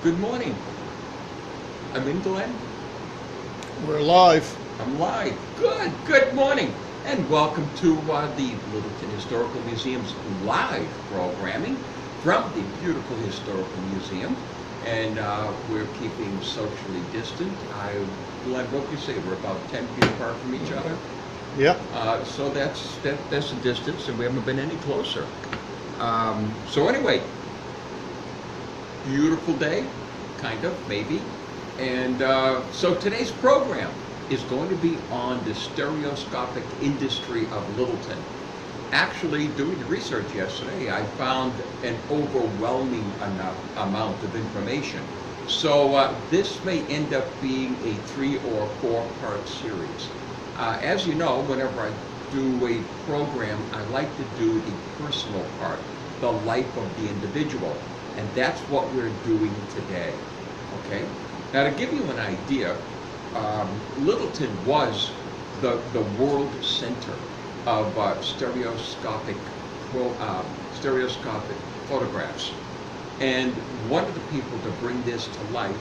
Good morning. I'm in Glen. We're live. I'm live. Good morning. And welcome to the Littleton Historical Museum's live programming from the beautiful Historical Museum. And we're keeping socially distant. Glenn, what do you say? We're about 10 feet apart from each other? Yeah. So that's a distance, and we haven't been any closer. So anyway, beautiful day, kind of, maybe. And so today's program is going to be on the stereoscopic industry of Littleton. Actually, doing the research yesterday, I found an overwhelming amount of information. So this may end up being a 3 or 4 part series. As you know, whenever I do a program, I like to do the personal part, the life of the individual. And that's what we're doing today, okay? Now, to give you an idea, Littleton was the world center of stereoscopic photographs. And one of the people to bring this to life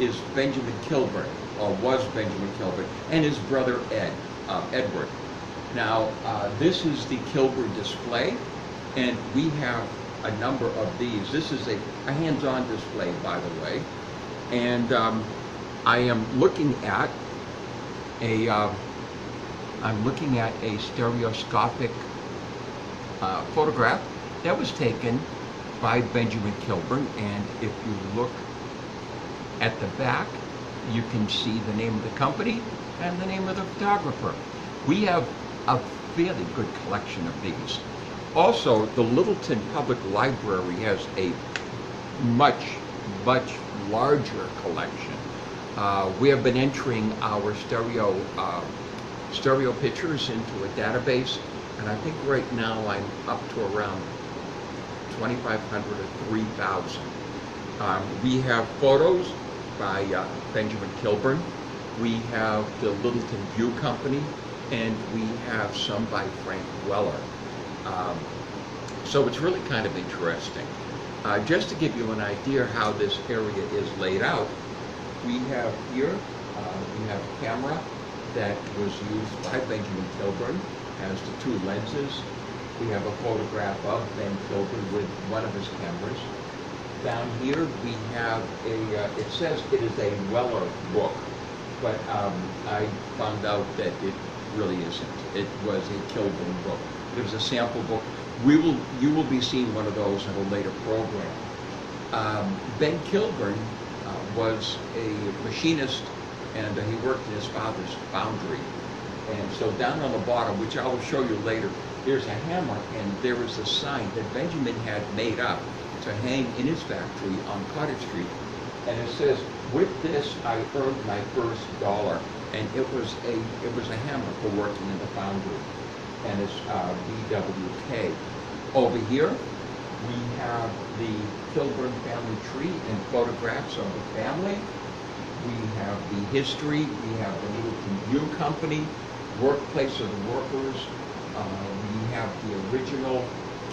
is Benjamin Kilburn, or was Benjamin Kilburn, and his brother Edward. Now, this is the Kilburn display, and we have a number of these. This is a hands-on display, by the way, and I am looking at a stereoscopic photograph that was taken by Benjamin Kilburn, and if you look at the back, you can see the name of the company and the name of the photographer. We have a fairly good collection of these. Also, the Littleton Public Library has a much larger collection. We have been entering our stereo pictures into a database, and I think right now I'm up to around 2,500 or 3,000. We have photos by Benjamin Kilburn. We have the Littleton View Company, and we have some by Frank Weller. So it's really kind of interesting. Just to give you an idea how this area is laid out, we have here, we have a camera that was used by Benjamin Kilburn, has the 2 lenses. We have a photograph of Ben Kilburn with one of his cameras. Down here we have it says it is a Weller book, but I found out that it really isn't. It was a Kilburn book. It was a sample book. You will be seeing one of those in a later program. Ben Kilburn was a machinist, and he worked in his father's foundry. And so down on the bottom, which I will show you later, there's a hammer, and there is a sign that Benjamin had made up to hang in his factory on Cottage Street. And it says, "With this, I earned my first dollar." And it was a hammer for working in the foundry. And it's BWK. Over here, we have the Kilburn family tree and photographs of the family. We have the history. We have the Littleton View Company, workplace of the workers. We have the original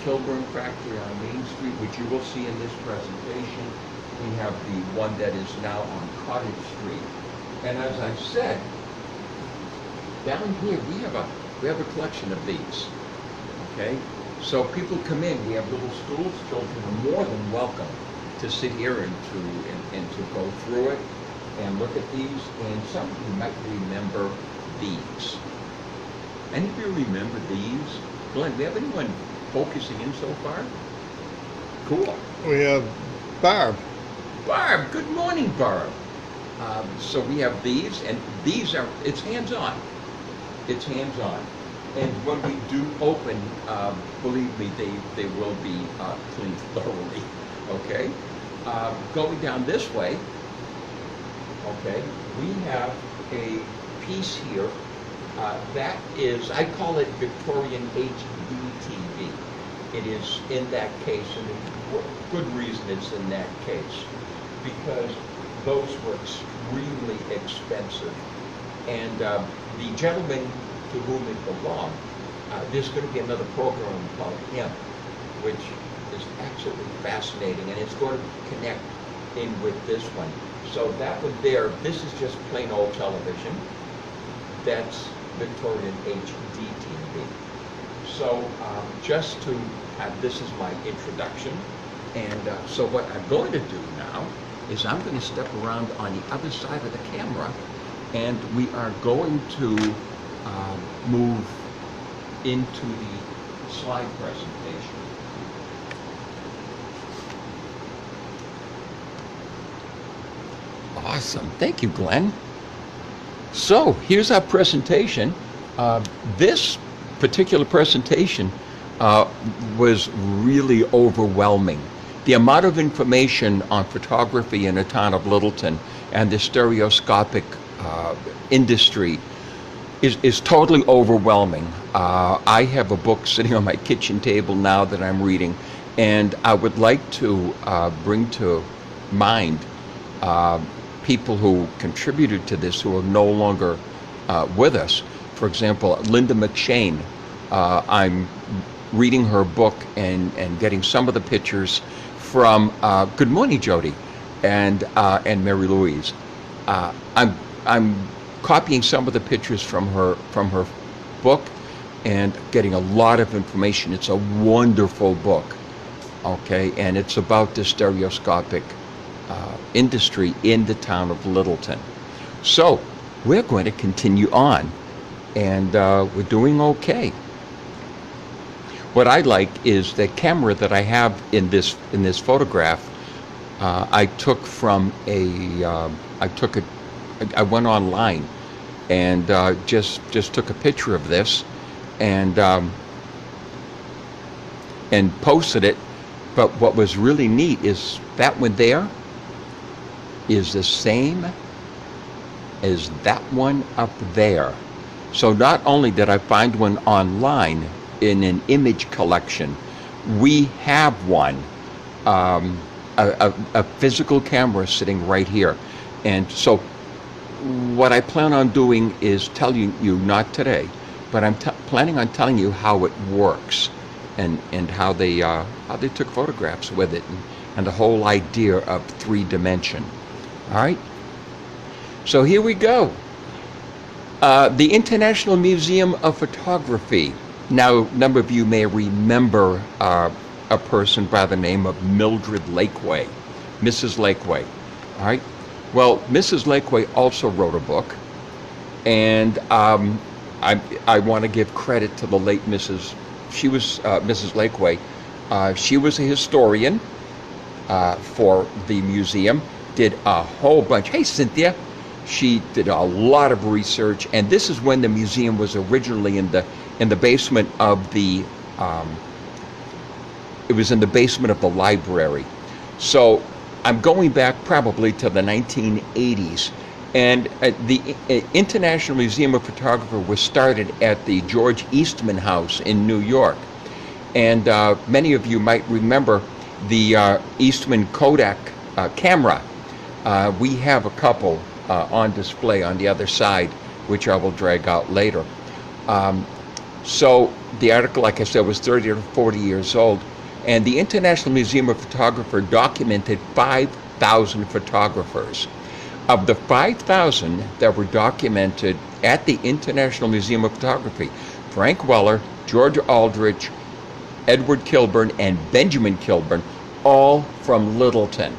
Kilburn factory on Main Street, which you will see in this presentation. We have the one that is now on Cottage Street. And as I said, down here we have a collection of these, okay? So people come in, we have little stools, children are more than welcome to sit here and to go through it and look at these, and some of you might remember these. Any of you remember these? Glenn, do we have anyone focusing in so far? Cool. We have Barb. Barb, good morning, Barb. So we have these, and these are, it's hands-on. It's hands-on. And when we do open, believe me, they will be cleaned thoroughly, okay? Going down this way, okay, we have a piece here that is, I call it Victorian HD TV. It is in that case, and for good reason it's in that case, because those were extremely expensive. And the gentleman to whom it belonged, there's going to be another program about him, which is absolutely fascinating, and it's going to connect in with this one. So that one there, this is just plain old television. That's Victorian HD TV. So just to have, this is my introduction. And so what I'm going to do now is I'm going to step around on the other side of the camera, and we are going to move into the slide presentation. Awesome. Thank you, Glenn. So here's our presentation. This particular presentation was really overwhelming. The amount of information on photography in the town of Littleton and the stereoscopic industry is totally overwhelming. I have a book sitting on my kitchen table now that I'm reading, and I would like to bring to mind people who contributed to this who are no longer with us. For example, Linda McShane. I'm reading her book and getting some of the pictures from Good Morning Jody and Mary Louise. I'm copying some of the pictures from her book and getting a lot of information. It's a wonderful book, okay, and it's about the stereoscopic industry in the town of Littleton. So we're going to continue on, and we're doing okay. What I like is the camera that I have in this photograph. I took from I went online and just took a picture of this and posted it. But what was really neat is that one there is the same as that one up there. So not only did I find one online in an image collection, we have one, a physical camera sitting right here. And so what I plan on doing is telling you, not today, but I'm planning on telling you how it works and how they took photographs with it and the whole idea of 3D. All right? So here we go. The International Museum of Photography. Now, a number of you may remember a person by the name of Mildred Lakeway, Mrs. Lakeway. All right? Well, Mrs. Lakeway also wrote a book, and I want to give credit to the late Mrs. Mrs. Lakeway. She was a historian for the museum, did a whole bunch. Hey, Cynthia. She did a lot of research, and this is when the museum was originally in the basement of the it was in the basement of the library. So I'm going back probably to the 1980s, and the International Museum of Photography was started at the George Eastman House in New York. And many of you might remember the Eastman Kodak camera. We have a couple on display on the other side, which I will drag out later. So the article, like I said, was 30 or 40 years old, and the International Museum of Photography documented 5,000 photographers. Of the 5,000 that were documented at the International Museum of Photography, Frank Weller, George Aldrich, Edwar Kilburn, and Benjamin Kilburn, all from Littleton.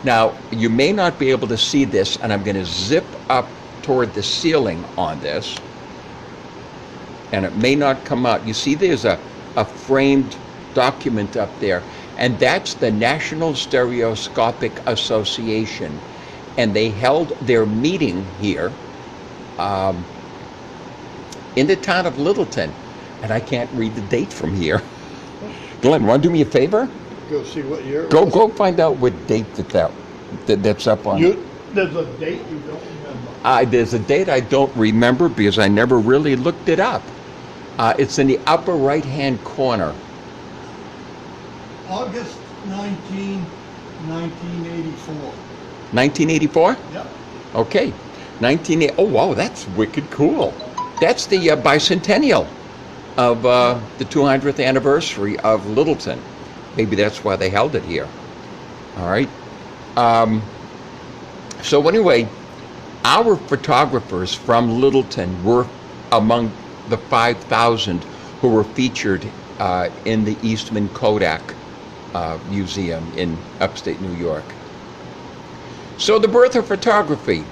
Now, you may not be able to see this, and I'm going to zip up toward the ceiling on this, and it may not come out. You see there's a framed document up there, and that's the National Stereoscopic Association, and they held their meeting here in the town of Littleton, and I can't read the date from here. Glenn, want to do me a favor? Go see what year it Go was. find out what date that's up on. There's a date you don't remember. There's a date I don't remember because I never really looked it up. It's in the upper right-hand corner. August 19, 1984. 1984? Yep. Okay. Oh, wow, that's wicked cool. That's the bicentennial of the 200th anniversary of Littleton. Maybe that's why they held it here. All right. So anyway, our photographers from Littleton were among the 5,000 who were featured in the Eastman Kodak Museum in upstate New York. So the birth of photography.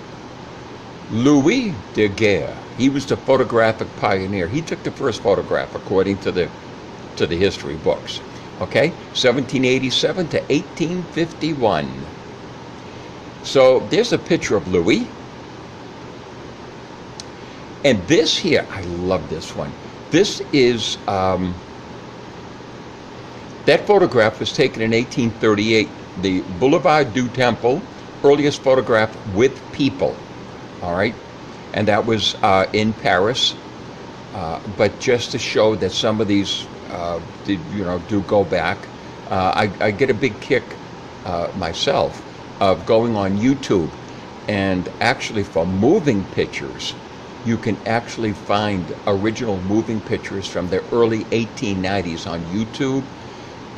Louis Daguerre, he was the photographic pioneer. He took the first photograph according to the history books. Okay, 1787 to 1851. So there's a picture of Louis. And this here, I love this one. This is, that photograph was taken in 1838. The Boulevard du Temple, earliest photograph with people. All right, and that was in Paris. But just to show that some of these, do go back. I get a big kick myself of going on YouTube, and actually for moving pictures, you can actually find original moving pictures from the early 1890s on YouTube,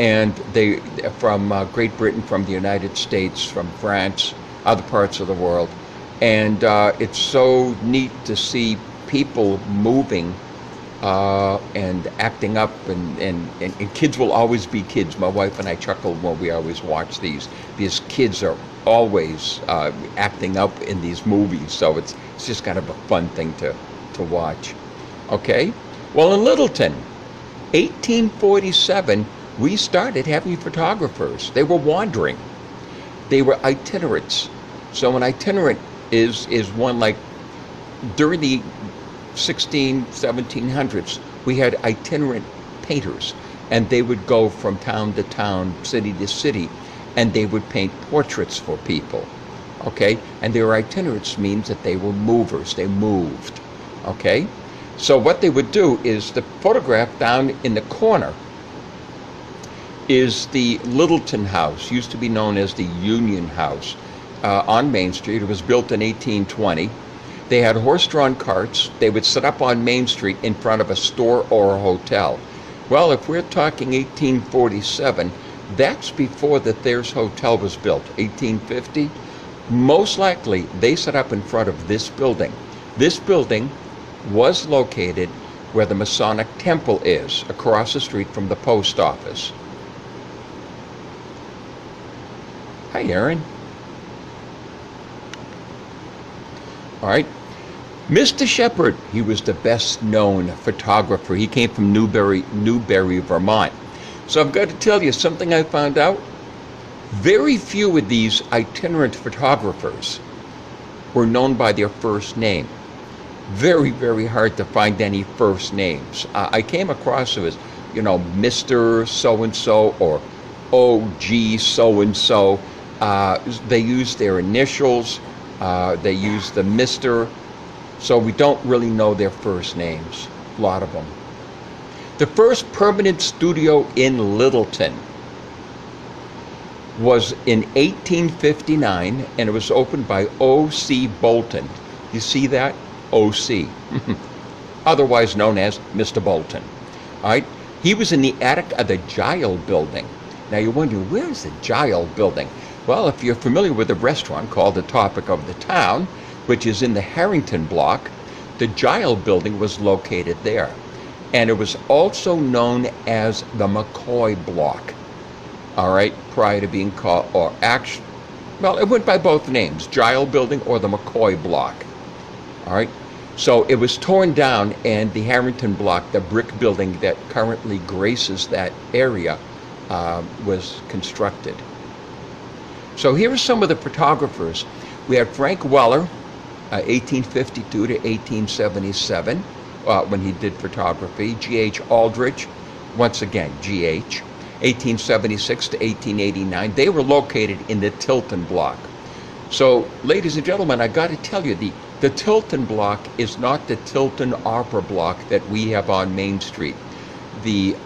and they from Great Britain, from the United States, from France, other parts of the world. And it's so neat to see people moving and acting up, and kids will always be kids. My wife and I chuckle when we always watch these, because kids are always acting up in these movies. So it's just kind of a fun thing to watch. Okay? Well, in Littleton, 1847, we started having photographers. They were wandering. They were itinerants. So an itinerant is one like during the 1700s, we had itinerant painters, and they would go from town to town, city to city, and they would paint portraits for people. Okay? And their itinerants means that they were movers. They moved. Okay? So what they would do is the photograph down in the corner is the Littleton House, used to be known as the Union House, on Main Street. It was built in 1820. They had horse-drawn carts. They would set up on Main Street in front of a store or a hotel. Well, if we're talking 1847, that's before the Thayer's Hotel was built, 1850. Most likely, they set up in front of this building. This building was located where the Masonic Temple is, across the street from the post office. Hi, Aaron. All right. Mr. Shepard, he was the best known photographer. He came from Newbury, Vermont. So I've got to tell you something I found out. Very few of these itinerant photographers were known by their first name. Very, very hard to find any first names. I came across it as, Mr. So-and-so or O.G. so-and-so. They used their initials. They used the Mr. So we don't really know their first names, a lot of them. The first permanent studio in Littleton was in 1859, and it was opened by O.C. Bolton. You see that? O.C. Otherwise known as Mr. Bolton. All right? He was in the attic of the Gile building. Now you're wondering, where's the Gile building? Well, if you're familiar with a restaurant called The Topic of the Town, which is in the Harrington block, the Gile building was located there. And it was also known as the McCoy block. All right, prior to being called, or actually, well, it went by both names, Gile building or the McCoy block. All right, so it was torn down, and the Harrington block, the brick building that currently graces that area, was constructed. So here are some of the photographers. We had Frank Weller, 1852 to 1877, when he did photography. G.H. Aldrich, once again, G.H., 1876 to 1889. They were located in the Tilton block. So, ladies and gentlemen, I got to tell you, the Tilton block is not the Tilton Opera block that we have on Main Street. The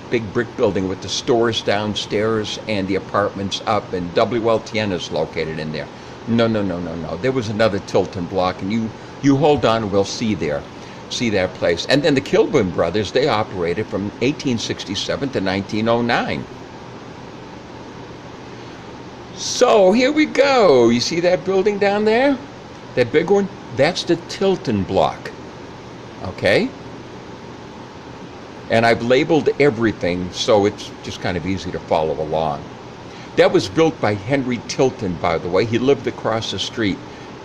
big brick building with the stores downstairs and the apartments up, and WLTN is located in there. No. There was another Tilton block, and you hold on, we'll see that place. And then the Kilburn brothers, they operated from 1867 to 1909. So here we go. You see that building down there? That big one? That's the Littleton block. Okay? And I've labeled everything so it's just kind of easy to follow along. That was built by Henry Littleton, by the way. He lived across the street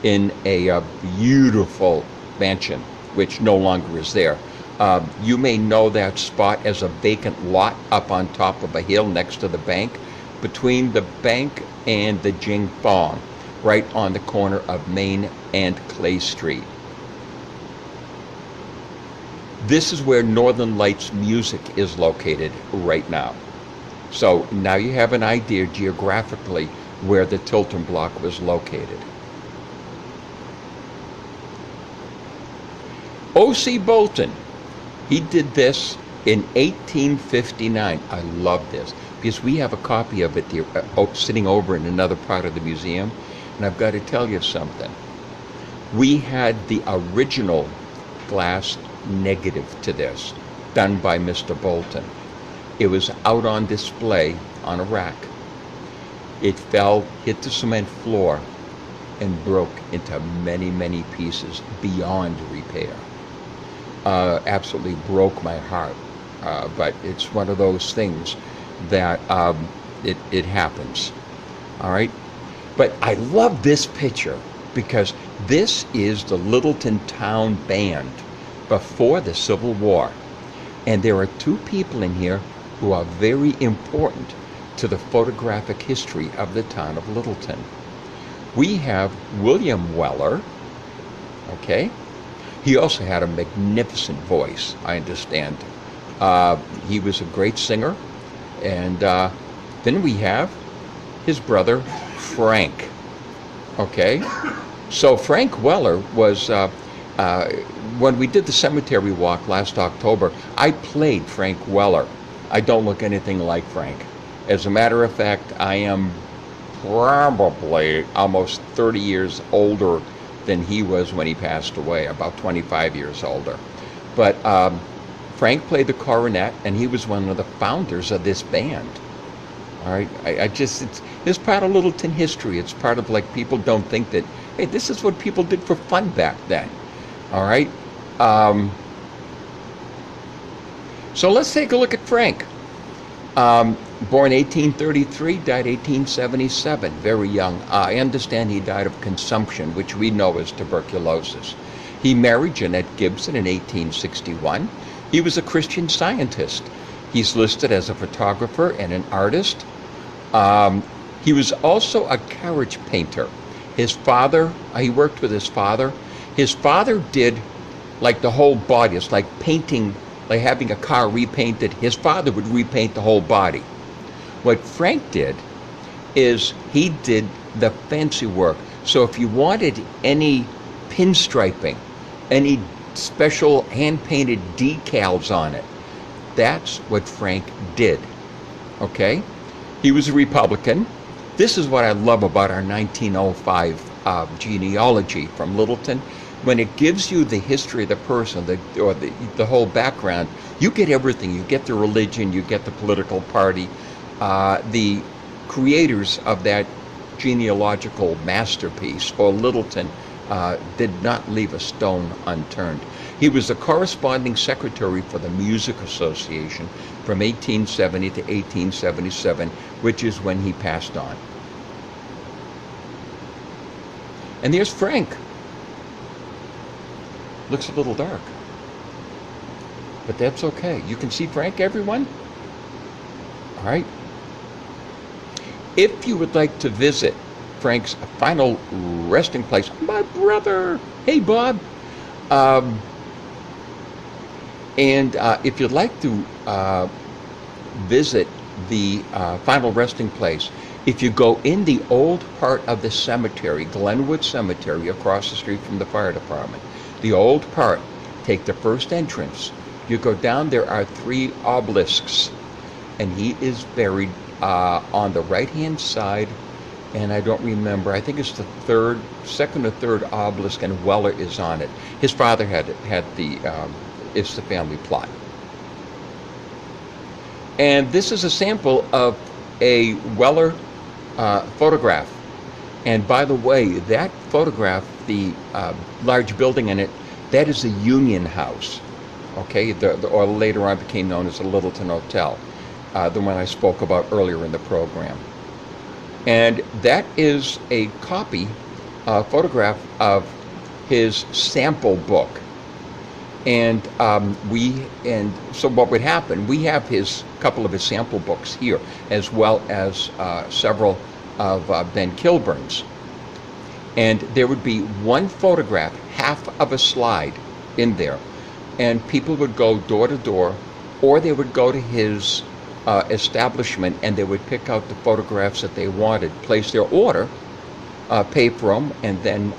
in a beautiful mansion, which no longer is there. You may know that spot as a vacant lot up on top of a hill next to the bank, between the bank and the Jing Fong, right on the corner of Main and Clay Street. This is where Northern Lights Music is located right now. So now you have an idea geographically where the Littleton block was located. O.C. Bolton, he did this in 1859. I love this because we have a copy of it here, sitting over in another part of the museum. And I've got to tell you something. We had the original glass negative to this done by Mr. Bolton. It was out on display on a rack. It fell, hit the cement floor, and broke into many, many pieces beyond repair. Absolutely broke my heart. But it's one of those things that it happens. All right? But I love this picture because this is the Littleton Town Band before the Civil War. And there are two people in here who are very important to the photographic history of the town of Littleton. We have William Weller, okay? He also had a magnificent voice, I understand. He was a great singer. And then we have his brother, Frank, okay? So Frank Weller was, when we did the cemetery walk last October, I played Frank Weller. I don't look anything like Frank. As a matter of fact, I am probably almost 30 years older than he was when he passed away, about 25 years older. But Frank played the cornet, and he was one of the founders of this band. All right, it's part of Littleton history. It's part of, like, people don't think that, hey, this is what people did for fun back then. All right. So let's take a look at Frank. Born 1833, died 1877, very young. I understand he died of consumption, which we know as tuberculosis. He married Jeanette Gibson in 1861. He was a Christian Scientist. He's listed as a photographer and an artist. He was also a carriage painter. His father, he worked with his father. His father did like the whole body. It's like painting, like having a car repainted. His father would repaint the whole body. What Frank did is he did the fancy work. So if you wanted any pinstriping, any special hand-painted decals on it, that's what Frank did, okay? He was a Republican. This is what I love about our 1905 genealogy from Littleton. When it gives you the history of the person, the whole background, you get everything. You get the religion, you get the political party. The creators of that genealogical masterpiece, or Littleton, did not leave a stone unturned. He was the corresponding secretary for the Music Association from 1870 to 1877, which is when he passed on. And there's Frank. Looks a little dark, but that's okay. You can see Frank, everyone? All right. If you would like to visit Frank's final resting place, my brother, hey Bob, and if you'd like to visit the final resting place, if you go in the old part of the cemetery, Glenwood Cemetery, across the street from the fire department, the old part, take the first entrance. You go down, there are 3 obelisks, and he is buried on the right-hand side, and I don't remember, I think it's the second or third obelisk, and Weller is on it. His father had it's the family plot. And this is a sample of a Weller photograph. And by the way, that photograph, the large building in it, that is the Union House, okay? Or later on became known as the Littleton Hotel, the one I spoke about earlier in the program. And that is a copy, photograph of his sample book. And so what would happen, we have couple of his sample books here, as well as several of Ben Kilburn's. And there would be one photograph, half of a slide in there, and people would go door to door, or they would go to his establishment and they would pick out the photographs that they wanted, place their order, pay for them, and then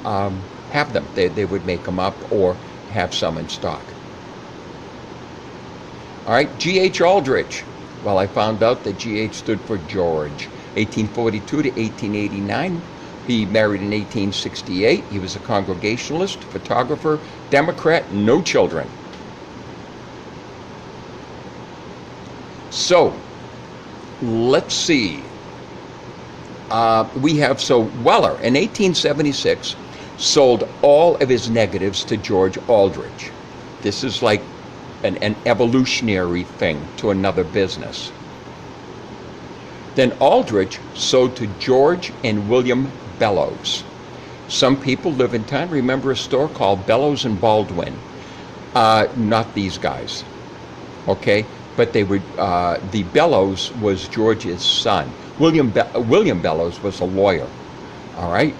have them. They would make them up or have some in stock. All right, G.H. Aldrich. Well, I found out that G.H. stood for George. 1842 to 1889. He married in 1868. He was a Congregationalist, photographer, Democrat, no children. So, let's see. Weller, in 1876, sold all of his negatives to George Aldrich. This is like an evolutionary thing to another business. Then Aldrich sold to George and William Bellows. Some people live in town remember a store called Bellows and Baldwin. Not these guys, okay? But they would. The Bellows was George's son. William Bellows was a lawyer. All right.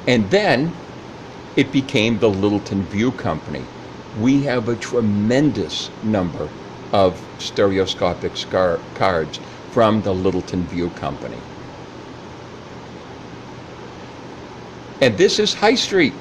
And then it became the Littleton View Company. We have a tremendous number of stereoscopic cards from the Littleton View Company. And this is High Street.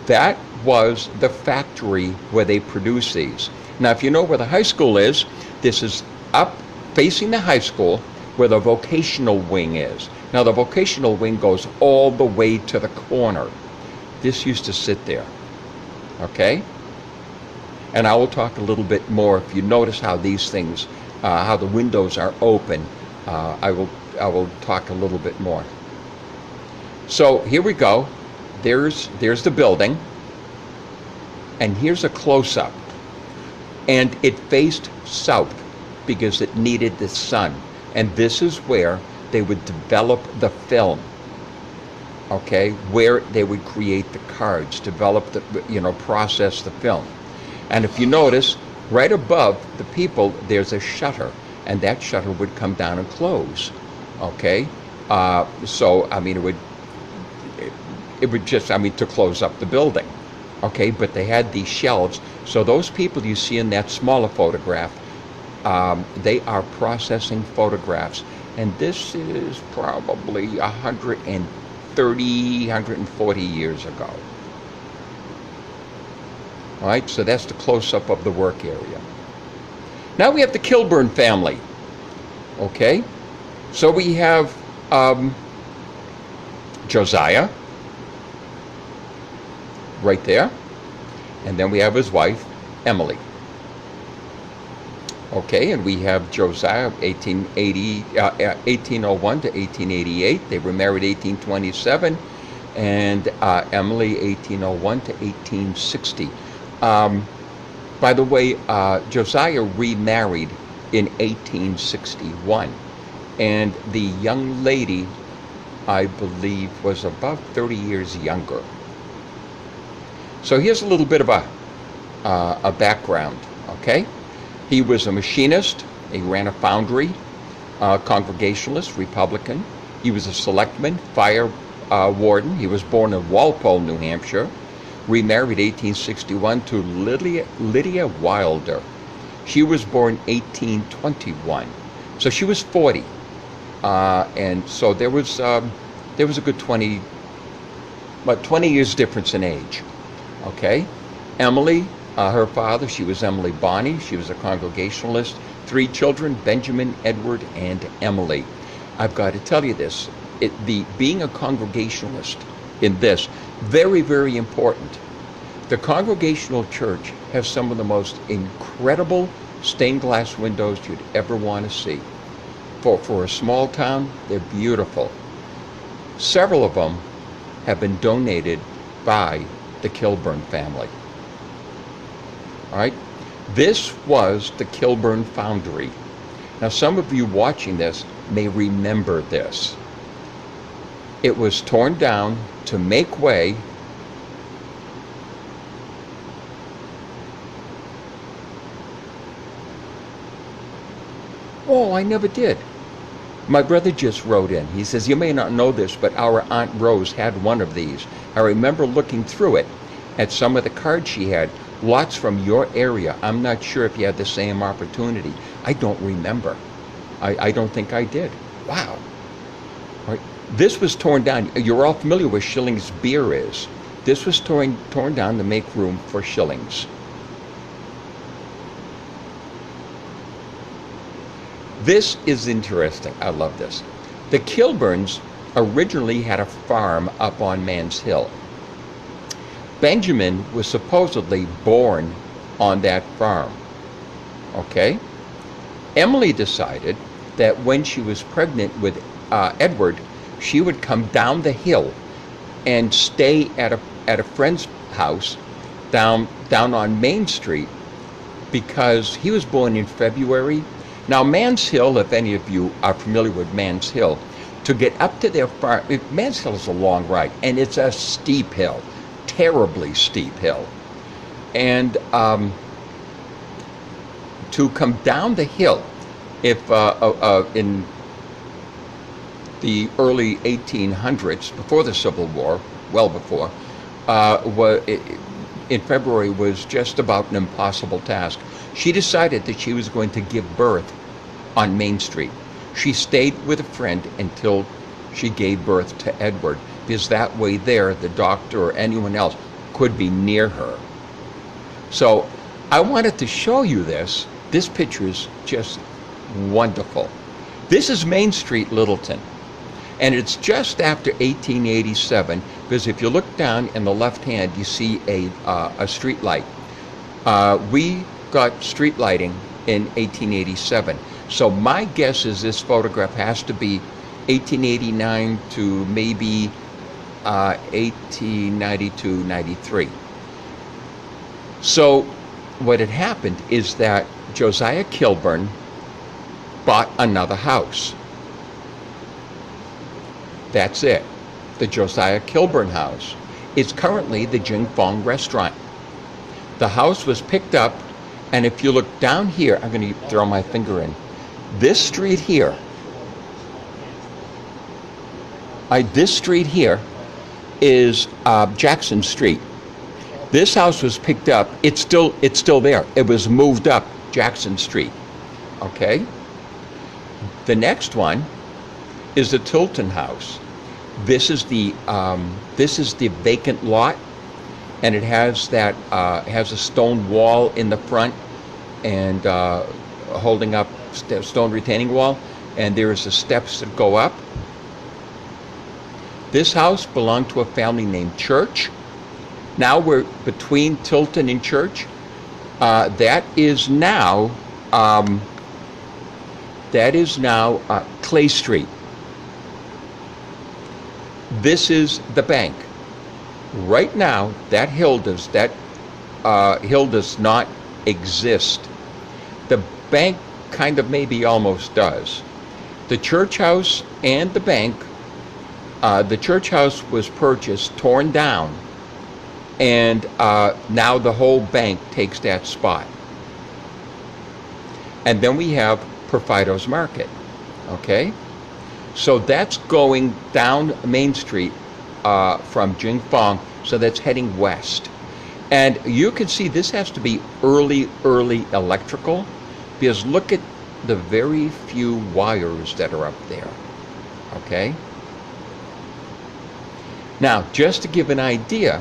That was the factory where they produce these. Now, if you know where the high school is, this is up facing the high school where the vocational wing is. Now, the vocational wing goes all the way to the corner. This used to sit there, okay? And I will talk a little bit more. If you notice how these things, how the windows are open, I will talk a little bit more. So here we go. There's the building, and here's a close-up. And it faced south because it needed the sun. And this is where they would develop the film, okay? Where they would create the cards, develop the, process the film. And if you notice, right above the people, there's a shutter, and that shutter would come down and close, okay? So, I mean, it would just, to close up the building, okay? But they had these shelves, so those people you see in that smaller photograph, they are processing photographs, and this is probably 130, 140 years ago. All right, so that's the close-up of the work area. Now we have the Kilburn family, okay? So we have Josiah, right there, and then we have his wife, Emily. Okay, and we have Josiah, 1801 to 1888. They were married 1827, and Emily, 1801 to 1860. By the way, Josiah remarried in 1861, and the young lady, I believe, was about 30 years younger. So here's a little bit of a background, okay? He was a machinist. He ran a foundry, Congregationalist, Republican. He was a selectman, fire warden. He was born in Walpole, New Hampshire. Remarried 1861 to Lydia Wilder. She was born 1821. So she was 40. And so there was a good 20 years difference in age. Okay? Emily, her father, she was Emily Bonney. She was a Congregationalist. 3 children, Benjamin, Edward, and Emily. I've got to tell you this. Being a Congregationalist in this, very, very important. The Congregational Church has some of the most incredible stained glass windows you'd ever want to see. For a small town, they're beautiful. Several of them have been donated by the Kilburn family. All right, this was the Kilburn Foundry. Now, some of you watching this may remember this. It was torn down to make way Oh, I never did. My brother just wrote in. He says, you may not know this, but our Aunt Rose had one of these. I remember looking through it at some of the cards she had. Lots from your area. I'm not sure if you had the same opportunity. I don't remember. I don't think I did. Wow. All right. This was torn down. You're all familiar with Schilling's beer is. This was torn down to make room for Schilling's. This is interesting. I love this. The Kilburns originally had a farm up on Man's Hill. Benjamin was supposedly born on that farm. Okay? Emily decided that when she was pregnant with Edward, she would come down the hill and stay at a friend's house down on Main Street because he was born in February. Now, Man's Hill, if any of you are familiar with Man's Hill, to get up to their farm, Man's Hill is a long ride, and it's a steep hill, terribly steep hill. And to come down the hill, if in the early 1800s, before the Civil War, well before, in February was just about an impossible task. She decided that she was going to give birth on Main Street. She stayed with a friend until she gave birth to Edward, because that way there, the doctor or anyone else could be near her. So I wanted to show you this. This picture is just wonderful. This is Main Street, Littleton. And it's just after 1887, because if you look down in the left hand, you see a street light. We got street lighting in 1887. So my guess is this photograph has to be 1889 to maybe 1892, 93. So what had happened is that Josiah Kilburn bought another house. That's it. The Josiah Kilburn house is currently the Jing Fong restaurant. The house was picked up, and if you look down here, I'm going to throw my finger in. This street here, this street here is Jackson Street. This house was picked up. It's still there. It was moved up Jackson Street. Okay. The next one is the Tilton house. This is the vacant lot, and it has has a stone wall in the front and holding up stone retaining wall, and there is the steps that go up. This house belonged to a family named Church. Now we're between Tilton and Church. That is now Clay Street. This is the bank. Right now, that hill does not exist. The bank kind of maybe almost does. The church house and the bank, the church house was purchased, torn down, and now the whole bank takes that spot. And then we have Perfido's Market, okay? So that's going down Main Street from Jing Fong, so that's heading west. And you can see this has to be early electrical, because look at the very few wires that are up there, okay? Now, just to give an idea,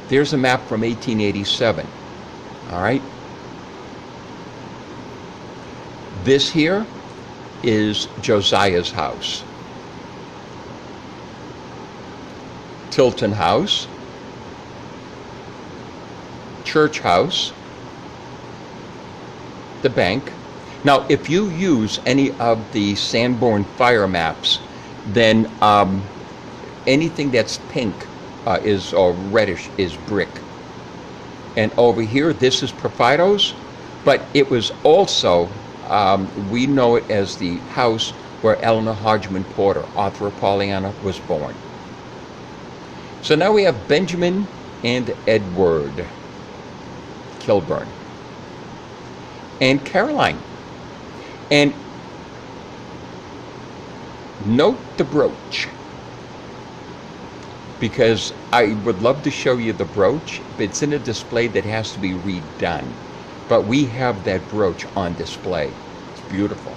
there's a map from 1887, all right? This here is Josiah's house. Tilton house, Church house, the bank. Now, if you use any of the Sanborn fire maps, then anything that's pink or reddish is brick. And over here, this is Profitos, but it was also, we know it as the house where Eleanor Hodgman Porter, author of Pollyanna, was born. So now we have Benjamin and Edward Kilburn and Caroline. And note the brooch, because I would love to show you the brooch. It's in a display that has to be redone, but we have that brooch on display. It's beautiful.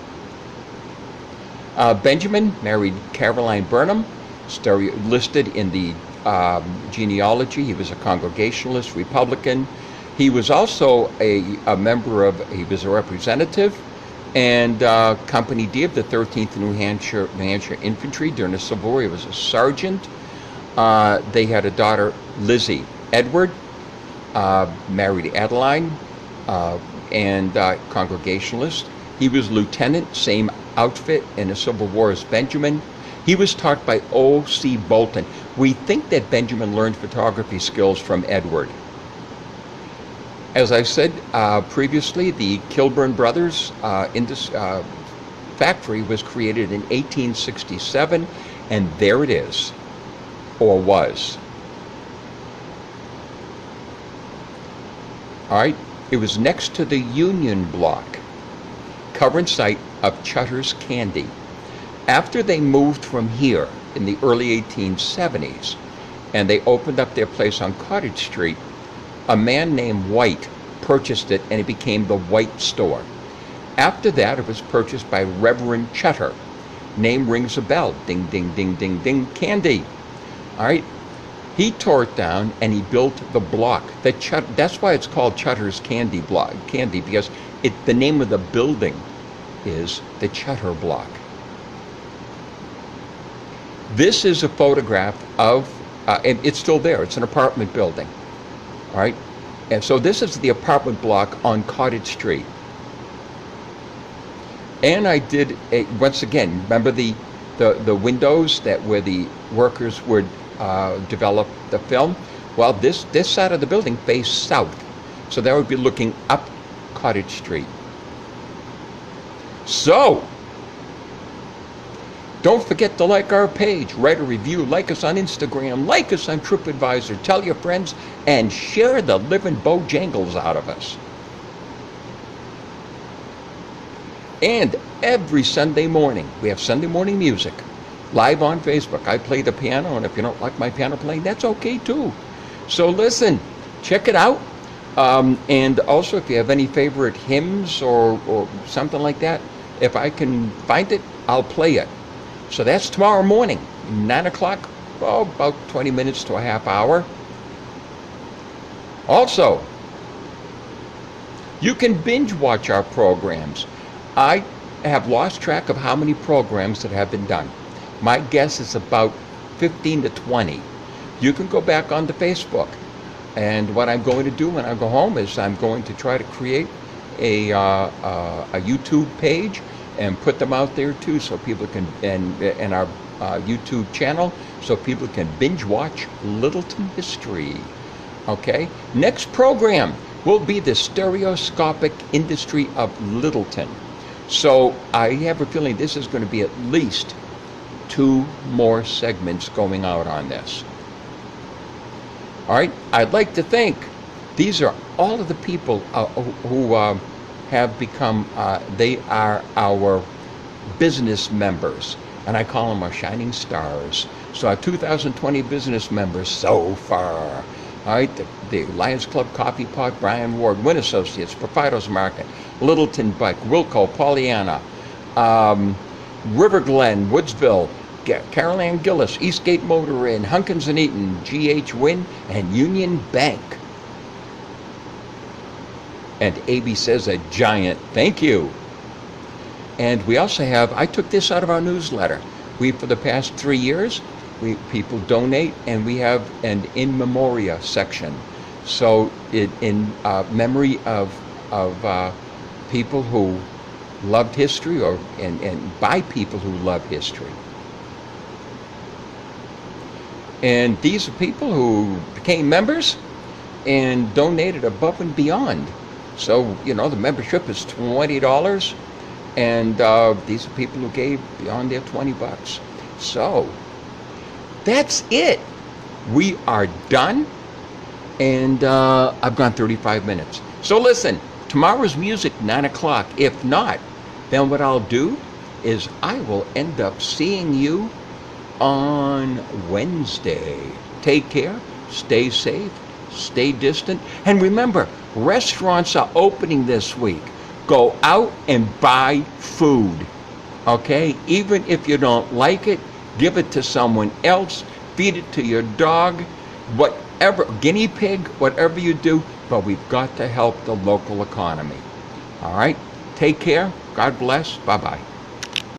Benjamin married Caroline Burnham, listed in the genealogy. He was a Congregationalist Republican. He was also a member of, he was a representative and Company D of the 13th New Hampshire Infantry during the Civil War. He was a sergeant. They had a daughter, Lizzie. Edward married Adeline, and Congregationalist. He was lieutenant, same outfit in the Civil War as Benjamin. He was taught by O.C. Bolton. We think that Benjamin learned photography skills from Edward. As I said previously, the Kilburn Brothers factory was created in 1867, and there it is, or was. All right, it was next to the Union Block, current site of Chutter's Candy. After they moved from here in the early 1870s, and they opened up their place on Cottage Street, a man named White purchased it, and it became the White Store. After that, it was purchased by Reverend Chutter. Name rings a bell. Ding, ding, ding, ding, ding. Candy. All right. He tore it down and he built the block. That's why it's called Chutter's Candy Block. Candy, because the name of the building is the Chutter Block. This is a photograph of, and it's still there. It's an apartment building. All right. And so this is the apartment block on Cottage Street. And I did, once again, remember the windows where the workers would develop the film? Well, this side of the building faced south. So that would be looking up Cottage Street. So, don't forget to like our page, write a review, like us on Instagram, like us on TripAdvisor, tell your friends, and share the living bojangles out of us. And every Sunday morning, we have Sunday morning music, live on Facebook. I play the piano, and if you don't like my piano playing, that's okay too. So listen, check it out. And also, if you have any favorite hymns or something like that, if I can find it, I'll play it. So that's tomorrow morning, 9 o'clock, about 20 minutes to a half hour. Also, you can binge watch our programs. I have lost track of how many programs that have been done. My guess is about 15 to 20. You can go back onto Facebook. And what I'm going to do when I go home is I'm going to try to create a YouTube page and put them out there too, so people can, and our YouTube channel, so people can binge watch Littleton history. Okay? Next program will be the stereoscopic industry of Littleton. So I have a feeling this is going to be at least 2 more segments going out on this. All right? I'd like to thank, these are all of the people who have become, they are our business members, and I call them our shining stars. So our 2020 business members so far. All right, the Lions Club Coffee Pot, Brian Ward, Wynn Associates, Profitos Market, Littleton Bike, Wilco, Pollyanna, River Glen, Woodsville, Carol Ann Gillis, Eastgate Motor Inn, Hunkins and Eaton, GH Wynn, and Union Bank. And AB says a giant thank you. And we also have, I took this out of our newsletter. For the past 3 years, people donate, and we have an in memoria section. So in memory of people who loved history, and by people who love history. And these are people who became members and donated above and beyond. So, the membership is $20, and these are people who gave beyond their $20. So, that's it. We are done, and I've gone 35 minutes. So listen, tomorrow's music, 9 o'clock. If not, then what I'll do is I will end up seeing you on Wednesday. Take care, stay safe, stay distant, and remember, restaurants are opening this week. Go out and buy food, okay? Even if you don't like it, give it to someone else, feed it to your dog, whatever, guinea pig, whatever you do, but we've got to help the local economy. All right? Take care. God bless. Bye-bye.